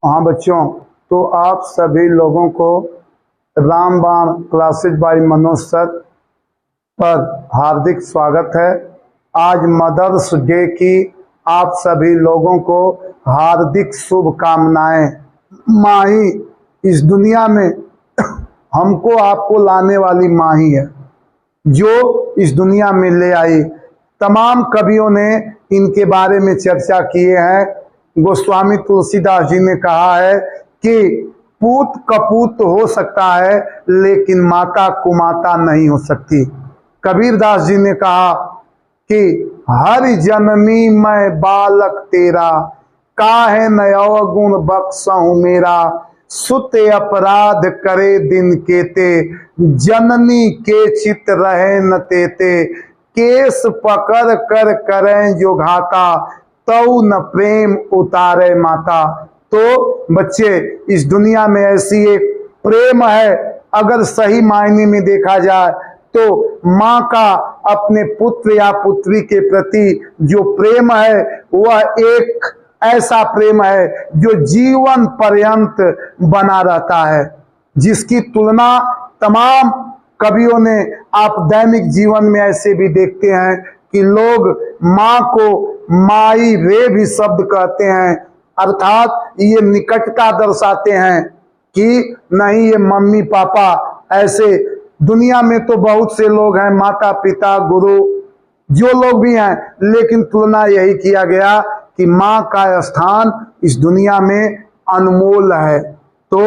हाँ बच्चों, तो आप सभी लोगों को रामबाण क्लासेज बाय मनोज सर पर हार्दिक स्वागत है। आज मदर्स डे की आप सभी लोगों को हार्दिक शुभकामनाएं। माँ ही इस दुनिया में हमको आपको लाने वाली माँ ही है, जो इस दुनिया में ले आई। तमाम कवियों ने इनके बारे में चर्चा किए हैं। गोस्वामी तुलसीदास जी ने कहा है कि पूत कपूत हो सकता है, लेकिन माता कुमाता नहीं हो सकती। कबीरदास जी ने कहा कि हर जननी मैं बालक तेरा, काहे न अवगुण बख्शहूं मेरा। सुत अपराध करे दिन केते, जननी के चित रहे न तेते। केस पकड़ कर करें जो घाता, तौ न प्रेम उतारे माता। तो बच्चे, इस दुनिया में ऐसी एक प्रेम है, अगर सही मायने में देखा जाए तो माँ का अपने पुत्र या पुत्री के प्रति जो प्रेम है वह एक ऐसा प्रेम है जो जीवन पर्यंत बना रहता है, जिसकी तुलना तमाम कवियों ने आप दैनिक जीवन में ऐसे भी देखते हैं कि लोग माँ को माई रे भी शब्द कहते हैं, अर्थात ये निकटता दर्शाते हैं कि नहीं ये मम्मी पापा। ऐसे दुनिया में तो बहुत से लोग हैं, माता पिता गुरु जो लोग भी हैं, लेकिन तुलना यही किया गया कि माँ का स्थान इस दुनिया में अनमोल है। तो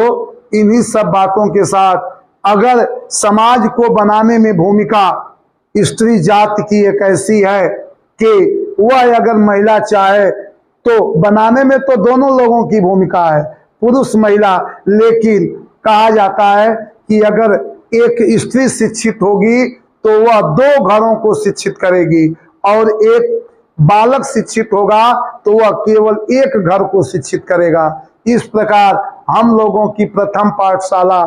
इन्हीं सब बातों के साथ अगर समाज को बनाने में भूमिका स्त्री जाति की एक ऐसी है कि वह अगर महिला चाहे तो बनाने में तो दोनों लोगों की भूमिका है, पुरुष महिला। लेकिन कहा जाता है कि अगर एक स्त्री शिक्षित होगी तो वह दो घरों को शिक्षित करेगी, और एक बालक शिक्षित होगा तो वह केवल एक घर को शिक्षित करेगा। इस प्रकार हम लोगों की प्रथम पाठशाला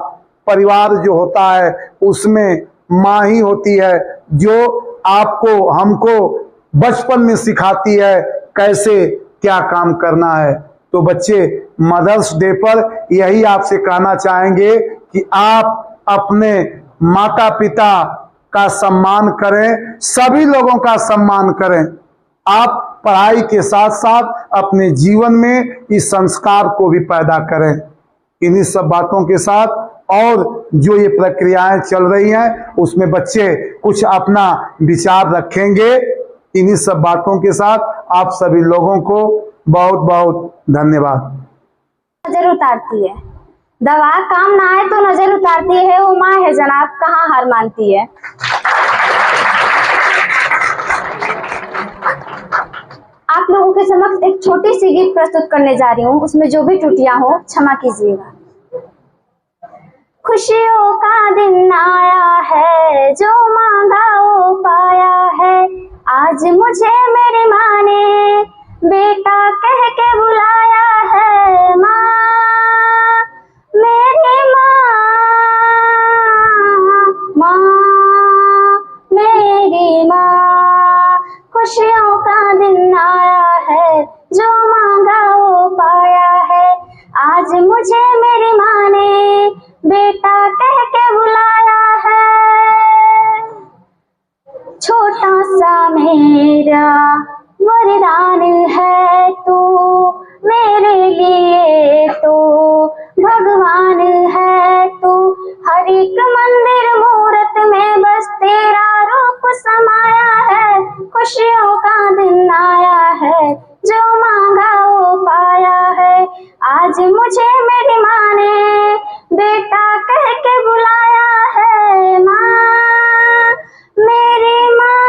परिवार जो होता है उसमें माँ ही होती है, जो आपको हमको बचपन में सिखाती है कैसे क्या काम करना है। तो बच्चे, मदर्स डे पर यही आपसे कहना चाहेंगे कि आप अपने माता पिता का सम्मान करें, सभी लोगों का सम्मान करें। आप पढ़ाई के साथ साथ अपने जीवन में इस संस्कार को भी पैदा करें। इन्हीं सब बातों के साथ और जो ये प्रक्रियाएं चल रही हैं उसमें बच्चे कुछ अपना विचार रखेंगे। इन्हीं सब बातों के साथ आप सभी लोगों को बहुत बहुत धन्यवाद। नजर उतारती है, दवा काम ना आए तो नजर उतारती है, वो माँ है जनाब, कहाँ हार मानती है। आप लोगों के समक्ष एक छोटी सी गीत प्रस्तुत करने जा रही हूँ, उसमें जो भी त्रुटियां हो क्षमा कीजिएगा। खुशियों का दिन आया है, जो मांगा वो पाया है। आज मुझे मेरी माँ ने बेटा कह के बुलाया है। माँ, मेरी माँ, माँ, मेरी माँ। खुशियों का दिन आया है, जो मांगा वो पाया है। आज मुझे मेरी माँ ने बेटा कह के बुलाया है। छोटा सा मेरा वरदान है तू, मेरे लिए तो भगवान है तू। हर एक मंदिर मूरत में बस तेरा रूप समाया है। खुशियों का दिन आया है, जो मांगा वो पाया है। आज मुझे मेरी माँ ने बेटा कह के बुलाया है। माँ, मेरी माँ,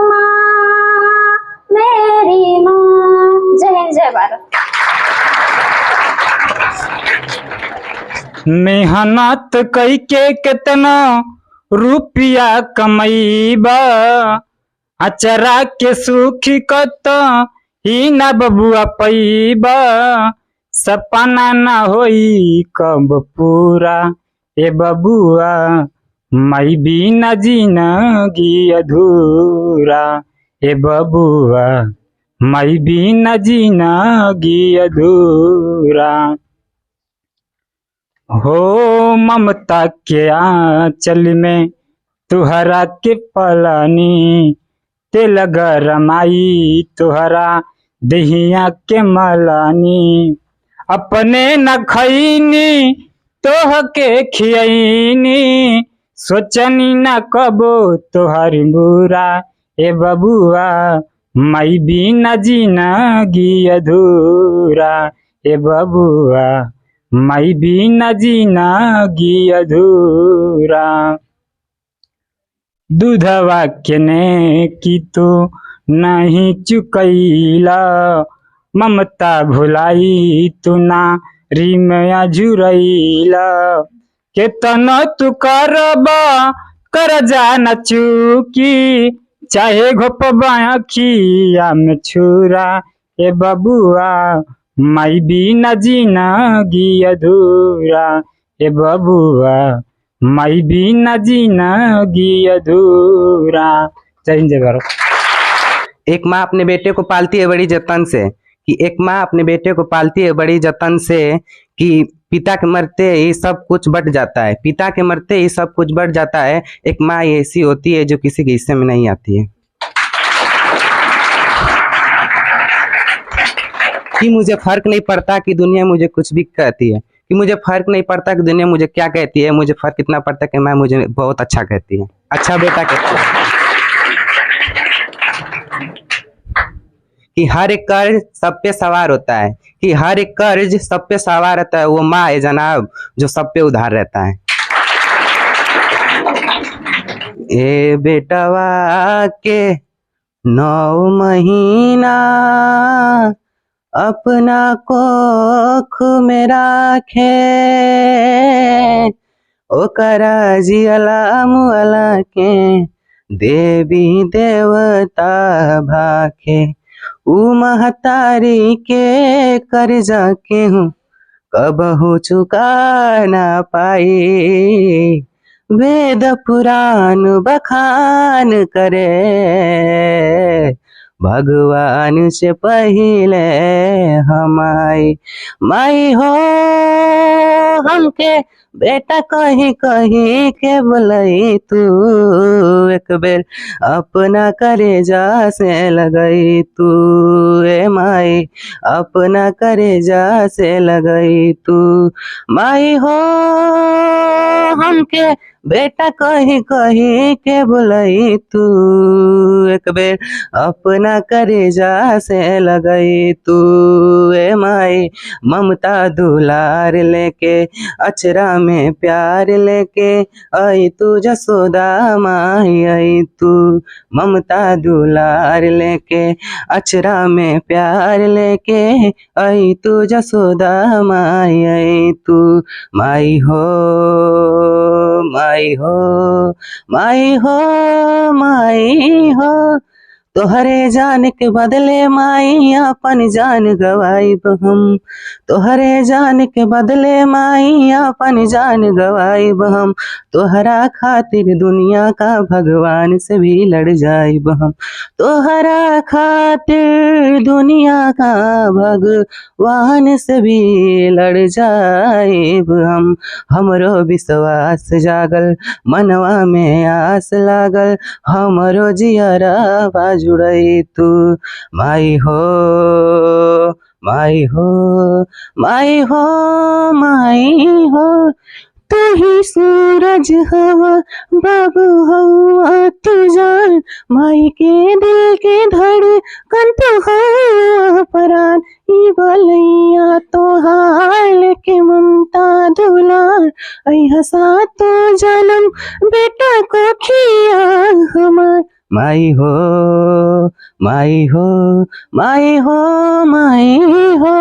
माँ, मेरी माँ। जय हिंद, जय भारत। मेहनत कई के कितना रुपया कमईबा, अचरा के सुखी कत ही न बबुआ पैबा। सपना न होई कब पूरा ए बबुआ, मई बिना जिंदगी अधूरा ए बबुआ, माई बिना जिंदगी अधूरा। हो ममता के आंचल में तुहरा के पलानी, तेल गरमाई तुहरा दहिया के मलानी। अपने न खैनी तोह के खियनी, सोचनी न कबो तोहर बुरा। ए बबुआ माई बिना जिंदगी अधूरा। ए बबुआ माई बिना जिंदगी अधूरा। दूधवा के ने की तो नहीं चुकैला, ममता भुलाई तू ना रिमया झुरैला। केतना तू करबा करजा न चुकी, चाहे घोपबा अखिया में छुरा। ए बबुआ माई बिना जिंदगी अधूरा। ए बबुआ माई बिना जिंदगी अधूरा। जय हिंद जय भारत। एक माँ अपने बेटे को पालती है बड़ी जतन से, कि एक माँ अपने बेटे को पालती है बड़ी जतन से, कि पिता के मरते ही सब कुछ बट जाता है, पिता के मरते ही सब कुछ बट जाता है। एक माँ ऐसी होती है जो किसी के हिस्से में नहीं आती है। कि मुझे फर्क नहीं पड़ता कि दुनिया मुझे कुछ भी कहती है, कि मुझे फर्क नहीं पड़ता कि दुनिया मुझे क्या कहती है, मुझे फर्क इतना पड़ता है कि मैं मुझे बहुत अच्छा कहती है, अच्छा बेटा कहती है। कि हर एक कर्ज सब पे सवार होता है, कि हर एक कर्ज सब पे सवार रहता है, वो माँ है जनाब जो सब पे उधार रहता है। ए बेटवा के 9 महीना अपना कोख में राखे, ओकरा जियला मुअला के देवी देवता भाखे। ऊ महतारी के कर्जा के हूँ कबहू चुका ना पाई, वेद पुराण बखान करे भगवान से पहले हमाई। माई हो हमके बेटा कहीं कहीं के बोलई तू, एक बेर अपना करेजा से लगई तू। ए माई अपना करेजा से लगई तू। माई हो हमके बेटा कहीं कहीं के बोलई तू, एक बेर अपना करेजा से लगई तू। ए माई ममता दुलार लेके अचरा में प्यार लेके आई तू जसोदा माई आई तू। ममता दुलार लेके अचरा में प्यार लेके आई तू जसोदा माई आई तू। माई हो माई हो माई हो माई हो, तोहरे जान के बदले माई अपन जान गवाइब हम। तोहरे जान के बदले माई अपन जान गवाइब हम। तोहरा खातिर दुनिया का भगवान से भी लड़ जाइब हम। तोहरा खातिर दुनिया का भगवान से भी लड़ जाइब हम। हमरो विश्वास जागल मनवा में आस लागल, हमरो जियरा जुड़ई तू। माई हो माई हो माई हो माई हो, तू ही सूरज हवा बाबू हवा तू जान। माई के दिल के धड़कन तो हवा परान, ई बलैया तो हाल के ममता दुलार। आई हसा तो जन्म बेटा को खिया हमार। माई हो माई हो माई हो माई हो।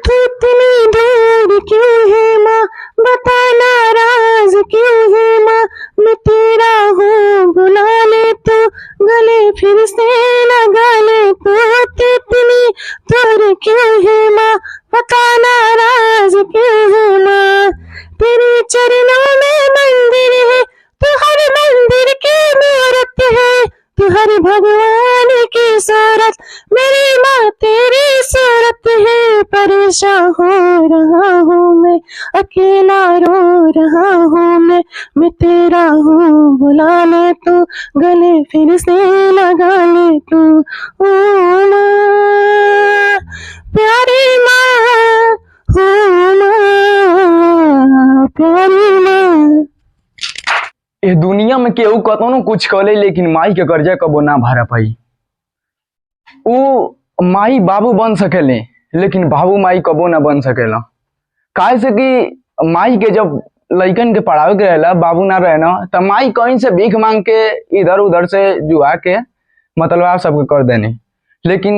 तू इतनी दूर क्यों है माँ, बता नाराज क्यों है माँ। मैं तेरा हूँ बुला ले तो गले फिर से लगा ले तो। इतनी दूर क्यों है माँ, बता नाराज क्यों है माँ। तेरे चरणों में मंदिर है तो हर रहा हूँ मैं तेरा हूँ, बुला ले तू गले फिर से लगा ले तू। ओ माँ, प्यारी माँ, ओ माँ, प्यारी माँ। इस दुनिया में केहू कतनो कुछ कले लेकिन माई के कर्जा कबो ना भरा पाई। ऊ माई बाबू बन सकेले लेकिन बाबू माई कबो ना बन सकेला। काहे से कि माई के जब लइकन के पढ़ावे के रहेला, बाबू ना रहे ना, तो माई कहीं से भीख मांग के इधर उधर से जुआ के मतलब आप सबके कर देने, लेकिन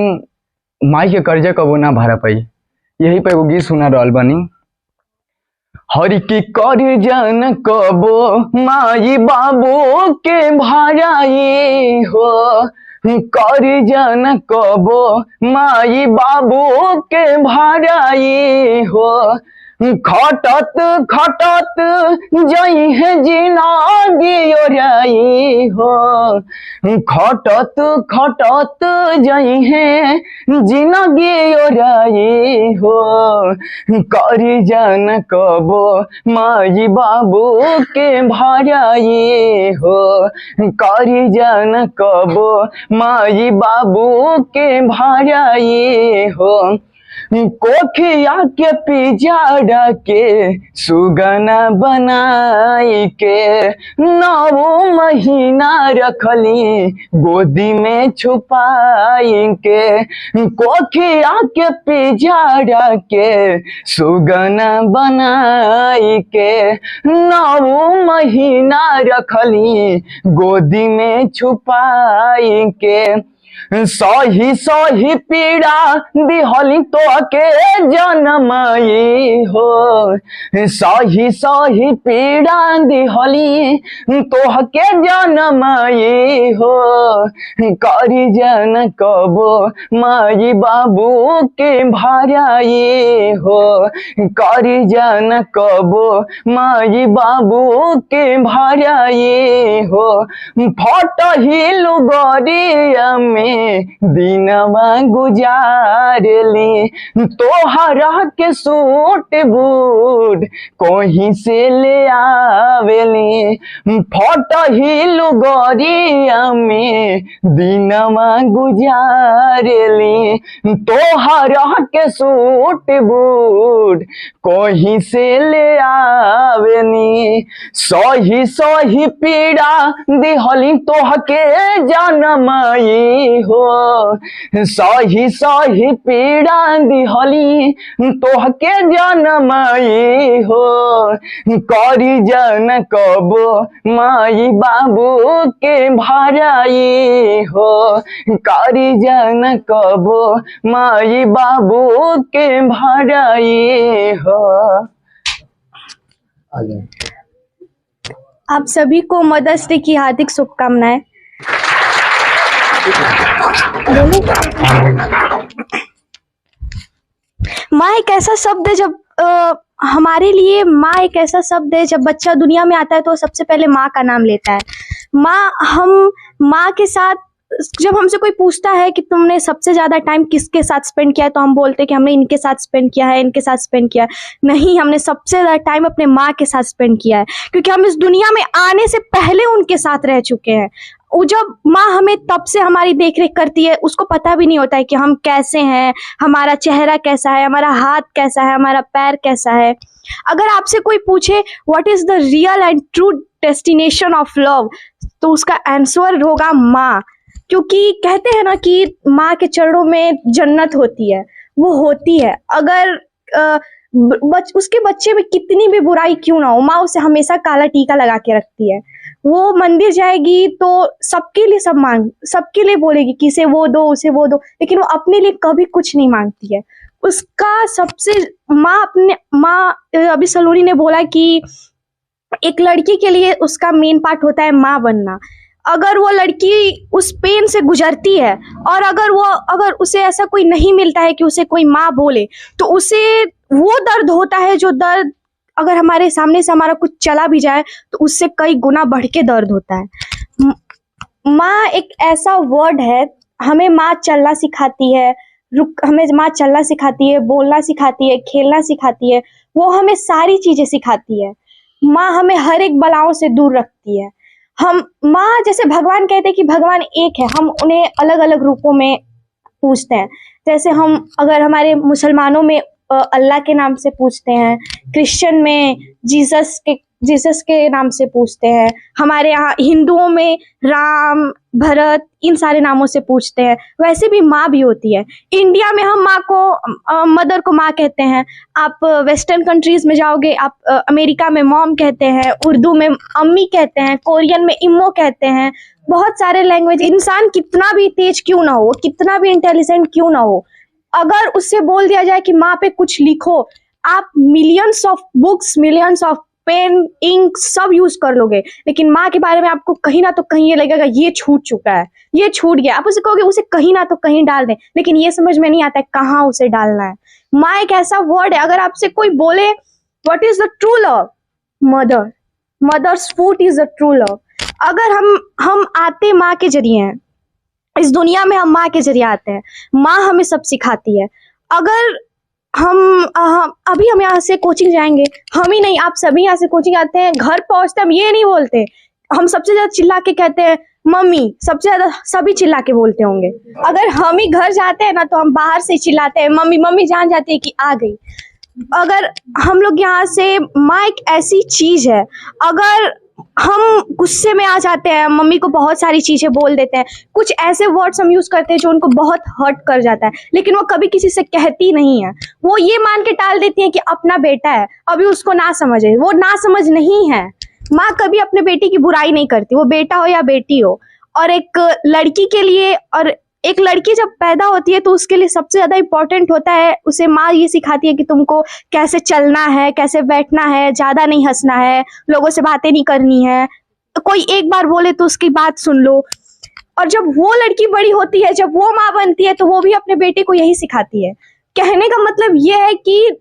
माई के कर्जा कबो ना भरा पाई। यही पे एगो गीत सुना रहल बानी। हरि की कर्जा न कबो माई बाबू के भराई हो, कर्जा न कबो माई बाबू के भराई हो। खटत खटत जई है जिंदगी ओराई हो, खटत खटत जई है जिंदगी ओराई हो। कर्जा न कबो माई बाबू के भराई हो, कर्जा न कबो माई बाबू के भराई हो। कोखिया के पिजाड़ा के सुगना बनाई के 9 महीना रखली गोदी में छुपाई के। कोखिया के पिजाड़ा के सुगना बनाई के 9 महीना रखली गोदी में छुपाई के। सही सही पीड़ा दिहली तो के जनमाई हो, सही सही पीड़ा दिहली तो के जनमाई हो। कर्जा न कबो माई बाबू के भराई हो, कर्जा न कबो माई बाबू के भराई हो। फटही लुगरिया में दिनवा गुजारली, तोहरा के सूट बूट कहीं से ले आवेली। फटही लुगरिया में दिनवा गुजारली, तोहरा के सूट बूट कहीं से ले आवेली। सही सही पीड़ा दिहली तोहके जनमाई हो, सही सही पीड़ा दिहली तोहके जनमाई हो। कर्जा न कबो माई बाबू के भराई हो, कर्जा न कबो माई बाबू के भराई हो। आप सभी को मदर्स डे की हार्दिक शुभकामनाएं। माँ एक ऐसा शब्द है, जब हमारे लिए माँ एक ऐसा शब्द है, जब बच्चा दुनिया में आता है तो सबसे पहले माँ का नाम लेता है। हम माँ के साथ, जब हमसे कोई पूछता है कि तुमने सबसे ज्यादा टाइम किसके साथ स्पेंड किया है, तो हम बोलते हैं कि हमने इनके साथ स्पेंड किया है, इनके साथ स्पेंड किया है। नहीं, हमने सबसे ज्यादा टाइम अपने माँ के साथ स्पेंड किया है, क्योंकि हम इस दुनिया में आने से पहले उनके साथ रह चुके हैं। वो जब माँ हमें तब से हमारी देख रेख करती है, उसको पता भी नहीं होता है कि हम कैसे हैं, हमारा चेहरा कैसा है, हमारा हाथ कैसा है, हमारा पैर कैसा है। अगर आपसे कोई पूछे what is the real and true destination of love, तो उसका आंसर होगा माँ। क्योंकि कहते हैं ना कि माँ के चरणों में जन्नत होती है, वो होती है। अगर उसके बच्चे में कितनी भी बुराई क्यों ना हो, माँ उसे हमेशा काला टीका लगा के रखती है। वो मंदिर जाएगी तो सबके लिए सबके लिए बोलेगी कि इसे वो दो, उसे वो दो, लेकिन वो अपने लिए कभी कुछ नहीं मांगती है। उसका सबसे अभी सलोनी ने बोला कि एक लड़की के लिए उसका मेन पार्ट होता है माँ बनना। अगर वो लड़की उस पेन से गुजरती है और अगर उसे ऐसा कोई नहीं मिलता है कि उसे कोई माँ बोले, तो उसे वो दर्द होता है जो दर्द अगर हमारे सामने से हमारा कुछ चला भी जाए तो उससे कई गुना बढ़ के दर्द होता है। माँ एक ऐसा वर्ड है, हमें माँ चलना सिखाती है, हमें माँ चलना सिखाती है, बोलना सिखाती है, खेलना सिखाती है, वो हमें सारी चीजें सिखाती है। माँ हमें हर एक बलाओं से दूर रखती है। हम माँ, जैसे भगवान कहते हैं कि भगवान एक है, हम उन्हें अलग अलग रूपों में पूजते हैं। जैसे हम अगर हमारे मुसलमानों में अल्लाह के नाम से पूजते हैं, क्रिश्चियन में जीसस के नाम से पूजते हैं, हमारे यहाँ हिंदुओं में राम, भरत, इन सारे नामों से पूजते हैं। वैसे भी माँ भी होती है। इंडिया में हम माँ को मदर को माँ कहते हैं। आप वेस्टर्न कंट्रीज में जाओगे, आप अमेरिका में मॉम कहते हैं, उर्दू में अम्मी कहते हैं, कोरियन में इम्मो कहते हैं। बहुत सारे लैंग्वेज, इंसान कितना भी तेज क्यों ना हो, कितना भी इंटेलिजेंट क्यों ना हो, अगर उससे बोल दिया जाए कि माँ पे कुछ लिखो, आप millions of books, millions of pen, ink सब यूज कर लोगे, लेकिन माँ के बारे में आपको कहीं ना तो कहीं ये लगेगा ये छूट चुका है, ये छूट गया। आप उसे कहोगे उसे कहीं ना तो कहीं डाल दें, लेकिन ये समझ में नहीं आता है कहाँ उसे डालना है। माँ एक ऐसा वर्ड है, अगर आपसे कोई बोले what is the true love, mother, mother's food is the true love. अगर हम आते माँ के जरिए हैं, इस दुनिया में हम माँ के जरिए आते हैं। माँ हमें सब सिखाती है। अगर अभी हम यहाँ से कोचिंग जाएंगे, हम ही नहीं, आप सभी यहाँ से कोचिंग आते हैं, घर पहुंचते हम ये नहीं बोलते, हम सबसे ज्यादा चिल्ला के कहते हैं मम्मी, सबसे ज्यादा सभी चिल्ला के बोलते होंगे। अगर हम ही घर जाते हैं ना, तो हम बाहर से चिल्लाते हैं मम्मी, मम्मी जान जाती है कि आ गई। अगर हम लोग यहाँ से, माँ एक ऐसी चीज है, अगर हम गुस्से में आ जाते हैं, मम्मी को बहुत सारी चीजें बोल देते हैं, कुछ ऐसे वर्ड्स हम यूज करते हैं जो उनको बहुत हर्ट कर जाता है, लेकिन वो कभी किसी से कहती नहीं है। वो ये मान के टाल देती है कि अपना बेटा है, अभी उसको ना समझे। वो ना समझ नहीं है। माँ कभी अपने बेटी की बुराई नहीं करती, वो बेटा हो या बेटी हो। और एक लड़की के लिए, और एक लड़की जब पैदा होती है तो उसके लिए सबसे ज्यादा इम्पोर्टेंट होता है, उसे माँ ये सिखाती है कि तुमको कैसे चलना है, कैसे बैठना है, ज्यादा नहीं हंसना है, लोगों से बातें नहीं करनी है, कोई एक बार बोले तो उसकी बात सुन लो। और जब वो लड़की बड़ी होती है, जब वो माँ बनती है, तो वो भी अपने बेटे को यही सिखाती है। कहने का मतलब ये है कि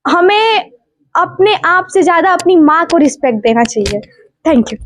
हमें अपने आप से ज्यादा अपनी माँ को रिस्पेक्ट देना चाहिए। Thank you.